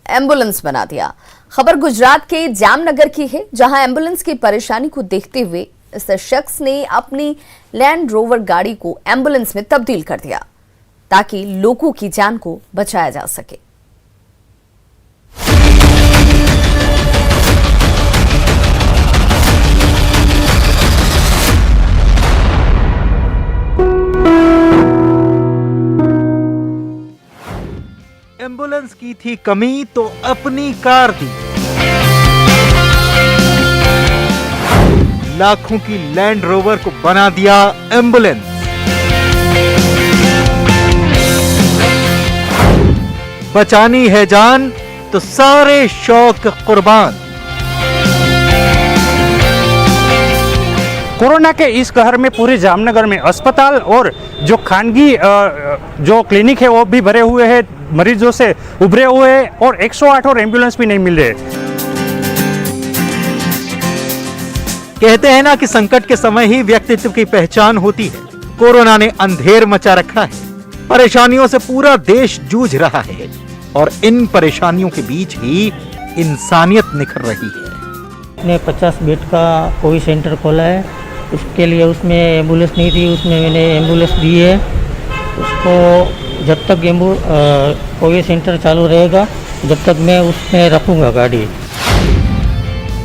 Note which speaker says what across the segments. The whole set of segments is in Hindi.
Speaker 1: एम्बुलेंस बना दिया। खबर गुजरात के जामनगर की है, जहां एम्बुलेंस की परेशानी को देखते हुए इस शख्स ने अपनी लैंड रोवर गाड़ी को एम्बुलेंस में तब्दील कर दिया ताकि लोगों की जान को बचाया जा सके।
Speaker 2: एम्बुलेंस की थी कमी तो अपनी कार दी। लाखों की लैंड रोवर को बना दिया एम्बुलेंस। बचानी है जान तो सारे शौक कुर्बान।
Speaker 3: कोरोना के इस कहर में पूरे जामनगर में अस्पताल और जो खानगी जो क्लिनिक है वो भी भरे हुए हैं, मरीजों से उभरे हुए हैं और 108 और एम्बुलेंस भी नहीं मिल रहे।
Speaker 2: कहते हैं ना कि संकट के समय ही व्यक्तित्व की पहचान होती है। कोरोना ने अंधेर मचा रखा है, परेशानियों से पूरा देश जूझ रहा है और इन परेशानियों के बीच ही इंसानियत निखर रही है।
Speaker 4: ने 50 बेड का कोविड सेंटर खोला है, उसके लिए उसमें एम्बुलेंस नहीं थी, उसमें मैंने एम्बुलेंस दी है। उसको जब तक कोविड सेंटर चालू रहेगा जब तक मैं उसमें रखूँगा गाड़ी।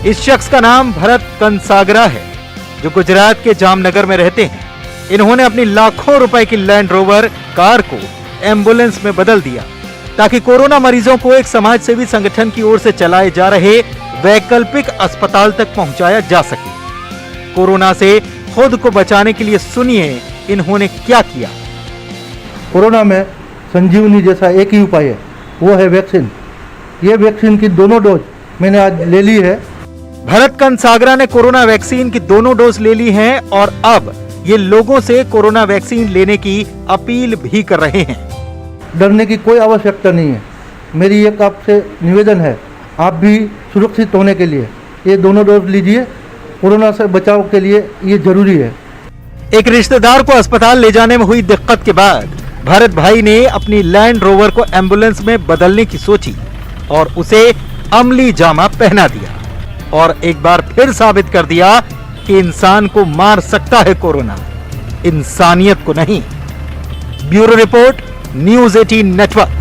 Speaker 2: इस शख्स का नाम भरत कंसागरा है, जो गुजरात के जामनगर में रहते हैं। इन्होंने अपनी लाखों रुपए की लैंड रोवर कार को एम्बुलेंस में बदल दिया ताकि कोरोना मरीजों को एक समाज सेवी संगठन की ओर से चलाए जा रहे वैकल्पिक अस्पताल तक पहुंचाया जा सके। कोरोना से खुद को बचाने के लिए सुनिए इन्होंने क्या किया।
Speaker 5: कोरोना में संजीवनी जैसा एक ही उपाय है, वो है वैक्सीन। ये वैक्सीन की दोनों डोज मैंने आज ले ली है।
Speaker 2: भरत कंसागरा ने कोरोना वैक्सीन की दोनों डोज ले ली हैं और अब ये लोगों से कोरोना वैक्सीन लेने की अपील भी कर रहे हैं।
Speaker 5: डरने की कोई आवश्यकता नहीं है। मेरी एक आपसे निवेदन है, आप भी सुरक्षित होने के लिए ये दोनों डोज लीजिए। कोरोना से बचाव के लिए ये जरूरी है।
Speaker 2: एक रिश्तेदार को अस्पताल ले जाने में हुई दिक्कत के बाद भरत भाई ने अपनी लैंड रोवर को एम्बुलेंस में बदलने की सोची और उसे अमली जामा पहना दिया और एक बार फिर साबित कर दिया कि इंसान को मार सकता है कोरोना, इंसानियत को नहीं। Bureau report, news 18 network.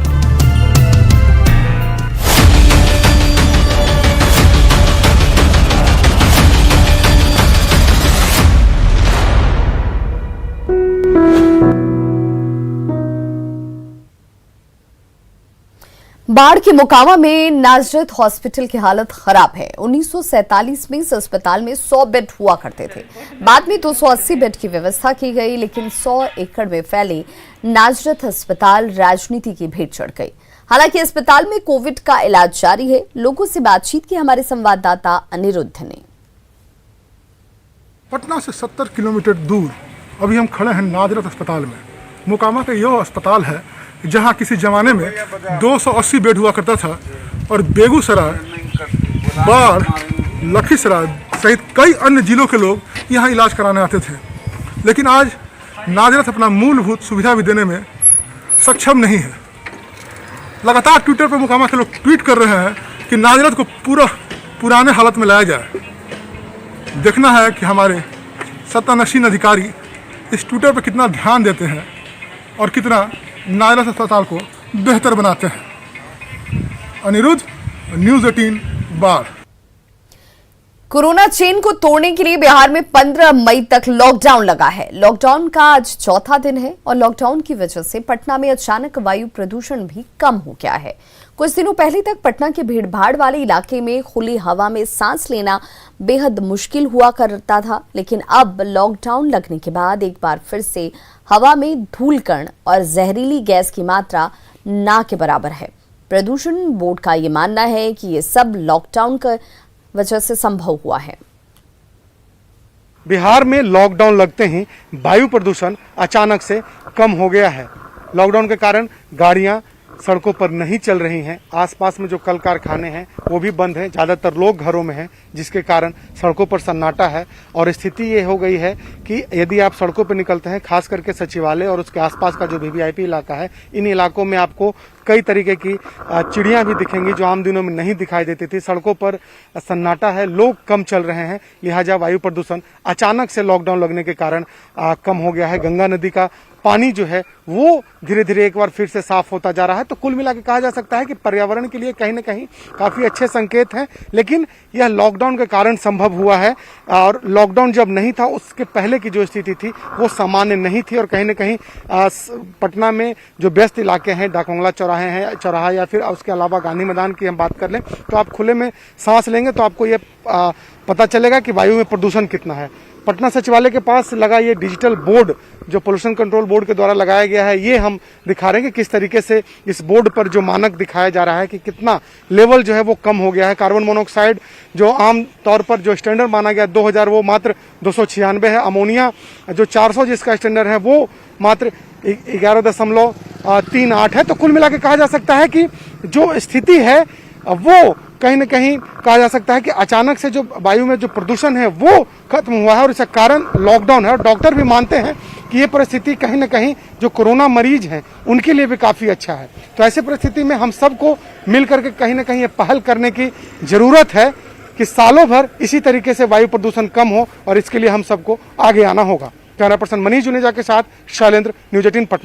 Speaker 1: बाढ़ के मोकामा में नाजरत हॉस्पिटल की हालत खराब है। 1947 में इस अस्पताल में 100 बेड हुआ करते थे। बाद में 280 बेड की व्यवस्था की गई, लेकिन 100 एकड़ में फैले नाजरत अस्पताल राजनीति की भेंट चढ़ गई। हालांकि अस्पताल में कोविड का इलाज जारी है। लोगों से बातचीत की हमारे संवाददाता अनिरुद्ध ने।
Speaker 6: पटना से 70 किलोमीटर दूर अभी हम खड़े हैं नाजरत अस्पताल में। मोकामा का यह अस्पताल है जहां किसी ज़माने में 280 बेड हुआ करता था और बेगूसराय, बाढ़, लखीसराय सहित कई अन्य जिलों के लोग यहां इलाज कराने आते थे। लेकिन आज नाजरत अपना मूलभूत सुविधा भी देने में सक्षम नहीं है। लगातार ट्विटर पर मोकामा के लोग ट्वीट कर रहे हैं कि नाजरत को पुराने हालत में लाया जाए। देखना है कि हमारे सत्तानशीन अधिकारी इस ट्विटर पर कितना ध्यान देते हैं और कितना नाजरत अस्पताल को बेहतर बनाते हैं। अनिरुद्ध, न्यूज़ 18 बाढ़।
Speaker 1: कोरोना चेन को तोड़ने के लिए बिहार में 15 मई तक लॉकडाउन लगा है। लॉकडाउन का आज चौथा दिन है और लॉकडाउन की वजह से पटना में अचानक वायु प्रदूषण भी कम हो गया है। कुछ दिनों पहले तक पटना के भीड़भाड़ वाले इलाके में खुली हवा में सांस लेना बेहद मुश्किल हुआ करता था, लेकिन अब लॉकडाउन लगने के बाद एक बार फिर से हवा में धूल कण और जहरीली गैस की मात्रा ना के बराबर है। प्रदूषण बोर्ड का ये मानना है कि ये सब लॉकडाउन की वजह से संभव हुआ है।
Speaker 7: बिहार में लॉकडाउन लगते ही वायु प्रदूषण अचानक से कम हो गया है। लॉकडाउन के कारण गाड़ियां सड़कों पर नहीं चल रही हैं। आसपास में जो कल कारखाने हैं वो भी बंद हैं। ज़्यादातर लोग घरों में हैं, जिसके कारण सड़कों पर सन्नाटा है। और स्थिति ये हो गई है कि यदि आप सड़कों पर निकलते हैं, खास करके सचिवालय और उसके आसपास का जो वीवीआईपी इलाका है, इन इलाकों में आपको कई तरीके की चिड़ियां भी दिखेंगी जो आम दिनों में नहीं दिखाई देती थी। सड़कों पर सन्नाटा है, लोग कम चल रहे हैं, लिहाजा वायु प्रदूषण अचानक से लॉकडाउन लगने के कारण कम हो गया है। गंगा नदी का पानी जो है वो धीरे धीरे एक बार फिर से साफ होता जा रहा है। तो कुल मिला के कहा जा सकता है कि पर्यावरण के लिए कहीं ना कहीं काफी अच्छे संकेत हैं, लेकिन यह लॉकडाउन के कारण संभव हुआ है। और लॉकडाउन जब नहीं था उसके पहले की जो स्थिति थी वो सामान्य नहीं थी। और कहीं ना कहीं पटना में जो व्यस्त इलाके हैं, डाकबंगला चौराहा या फिर उसके अलावा गांधी मैदान की हम बात कर लें तो आप खुले में सांस लेंगे तो आपको ये पता चलेगा कि वायु में प्रदूषण कितना है। पटना सचिवालय के पास लगा ये डिजिटल बोर्ड जो पोल्यूशन कंट्रोल बोर्ड के द्वारा लगाया गया है, ये हम दिखा रहे हैं कि किस तरीके से इस बोर्ड पर जो मानक दिखाया जा रहा है कि कितना लेवल जो है वो कम हो गया है। कार्बन मोनोऑक्साइड जो आम तौर पर जो स्टैंडर्ड माना गया 2000 वो मात्र 296 है। अमोनिया जो 400 जिसका स्टैंडर्ड है वो मात्र 11.38 है। तो कुल मिला के कहा जा सकता है कि जो स्थिति है वो कहीं ना कहीं कहा जा सकता है कि अचानक से जो वायु में जो प्रदूषण है वो खत्म हुआ है और इसका कारण लॉकडाउन है। और डॉक्टर भी मानते हैं कि ये परिस्थिति कहीं ना कहीं जो कोरोना मरीज हैं उनके लिए भी काफी अच्छा है। तो ऐसी परिस्थिति में हम सबको मिलकर के कहीं ना कहीं ये पहल करने की जरूरत है कि सालों भर इसी तरीके से वायु प्रदूषण कम हो और इसके लिए हम सबको आगे आना होगा। कैमरा पर्सन मनीष जुनेजा के साथ शैलेंद्र, न्यूज़ 18 पटना।